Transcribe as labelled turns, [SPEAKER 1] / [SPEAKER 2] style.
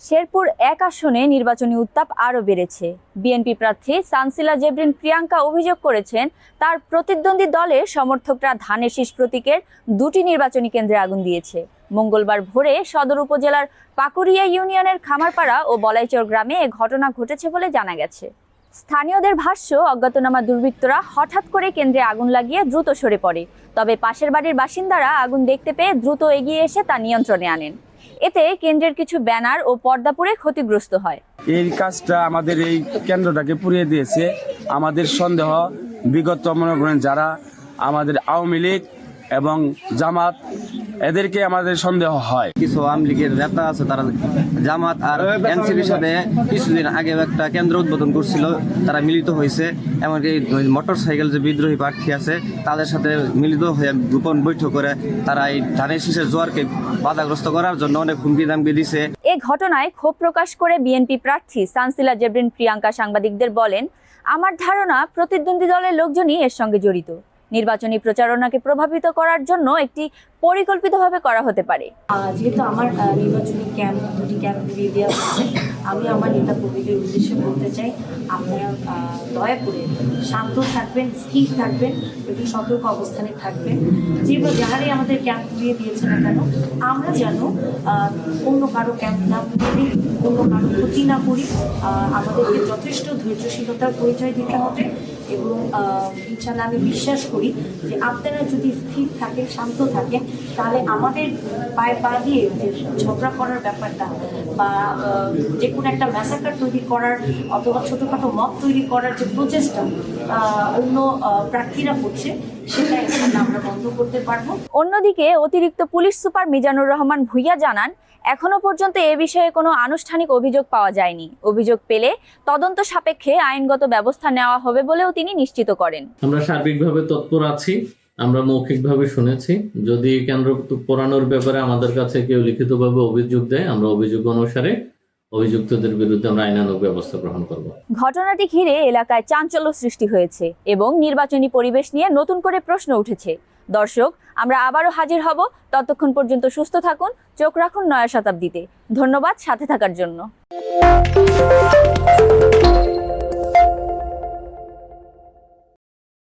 [SPEAKER 1] শেরপুর ১ আসনে নির্বাচনী উত্তাপ আরও বেড়েছে। বিএনপি প্রার্থী সানসিলা জেবরিন প্রিয়াঙ্কা অভিযোগ করেছেন, তার প্রতিদ্বন্দ্বী দলের সমর্থকরা ধানের শীষ প্রতীকের ২টি নির্বাচনী কেন্দ্রে আগুন দিয়েছে। মঙ্গলবার ভোরে সদর উপজেলার পাকুড়িয়া ইউনিয়নের খামারপাড়া ও বলাইচর গ্রামে এ ঘটনা ঘটেছে বলে জানা গেছে। স্থানীয়দের ভাষ্য, অজ্ঞাতনামা দুর্বৃত্তরা হঠাৎ করে কেন্দ্রে আগুন লাগিয়ে দ্রুত সরে পড়ে। তবে পাশের বাড়ির বাসিন্দারা আগুন দেখতে পেয়ে দ্রুত এগিয়ে এসে তা নিয়ন্ত্রণে আনেন। এতে কেন্দ্রের কিছু ব্যানার ও পর্দা পুড়ে ক্ষতিগ্রস্ত হয়।
[SPEAKER 2] এই কাজটা আমাদের এই কেন্দ্রটাকে পুড়িয়ে দিয়েছে। আমাদের সন্দেহ, বিগত মনে করেন যারা আমাদের আওয়ামী লীগ এবং জামাত, এদেরকে আমাদের সন্দেহ হয়।
[SPEAKER 3] কিছু আওয়ামী লীগের নেতা আছে, তারা জামাত আর এনসিপির সাথে কিছুদিন আগে একটা কেন্দ্র উদ্বোধন করছিল, তারা মিলিত হয়েছে। এমনকি মোটর সাইকেল যে বিদ্রোহী প্রার্থী আছে তাদের সাথে মিলিত হয়ে গোপন বৈঠক করে তারা এই ধানের শীষের জোয়ারকে বাধাগ্রস্ত করার জন্য অনেক হুমকি দামকি দিছে।
[SPEAKER 1] এ ঘটনায় ক্ষোভ প্রকাশ করে বিএনপি প্রার্থী সানসিলা জেবরিন প্রিয়াঙ্কা সাংবাদিকদের বলেন, আমার ধারণা প্রতিদ্বন্দ্বী দলের লোকজনই এর সঙ্গে জড়িত। নির্বাচনী প্রচারণাকে প্রভাবিত করার জন্য একটি পরিকল্পিতভাবে করা হতে পারে।
[SPEAKER 4] যেহেতু আমার নির্বাচনী দুটি ক্যাম্প দিয়ে দেওয়া হচ্ছে, আমি আমার নেতা কর্মীদের উদ্দেশ্যে বলতে চাই, আপনারা দয়া করে শান্ত থাকবেন, স্থির থাকবেন এবং সতর্ক অবস্থানে থাকবেন। যাহারই আমাদের ক্যাম্প দিয়ে দিয়েছে না কেন, আমরা যেন অন্য কারো ক্যাম্প না করি, অন্য কারো ক্ষতি না করি। আমাদেরকে যথেষ্ট ধৈর্যশীলতার পরিচয় দিতে হবে এবং ইনশাআল্লাহ আমি বিশ্বাস করি যে আপনারা যদি স্থির থাকেন, শান্ত থাকেন, তাহলে আমাদের পায়ে পা দিয়ে যে ঝগড়া করার ব্যাপারটা বা যে কোনো একটা ম্যাসাকার তৈরি করার অথবা ছোটোখাটো মত তৈরি করার যে প্রচেষ্টা অন্য প্রার্থীরা করছে, সেটা এখন আমরা বন্ধ করতে পারবো।
[SPEAKER 1] অন্যদিকে অতিরিক্ত পুলিশ সুপার মিজানুর রহমান ভূঁইয়া জানান, এখনো পর্যন্ত এ বিষয়ে কোনো আনুষ্ঠানিক অভিযোগ পাওয়া যায়নি। অভিযোগ পেলে তদন্ত সাপেক্ষে আইনগত ব্যবস্থা নেওয়া হবে বলেও তিনি নিশ্চিত করেন।
[SPEAKER 5] আমরা সার্বিকভাবে তৎপর আছি। আমরা মৌখিকভাবে শুনেছি, যদি কেন্দ্র পোড়ানোর ব্যাপারে আমাদের কাছে কেউ লিখিতভাবে অভিযোগ দেয়, আমরা অভিযোগ অনুসারে অভিযুক্তদের বিরুদ্ধে আমরা আইনানুগ ব্যবস্থা গ্রহণ করব।
[SPEAKER 1] ঘটনাটি ঘিরে এলাকায় চাঞ্চল্য সৃষ্টি হয়েছে এবং নির্বাচনী পরিবেশ নিয়ে নতুন করে প্রশ্ন উঠেছে। দর্শক, আমরা আবারও হাজির হব। ততক্ষণ পর্যন্ত সুস্থ থাকুন, চোখ রাখুন নয়া শতাব্দীতে। ধন্যবাদ সাথে থাকার জন্য।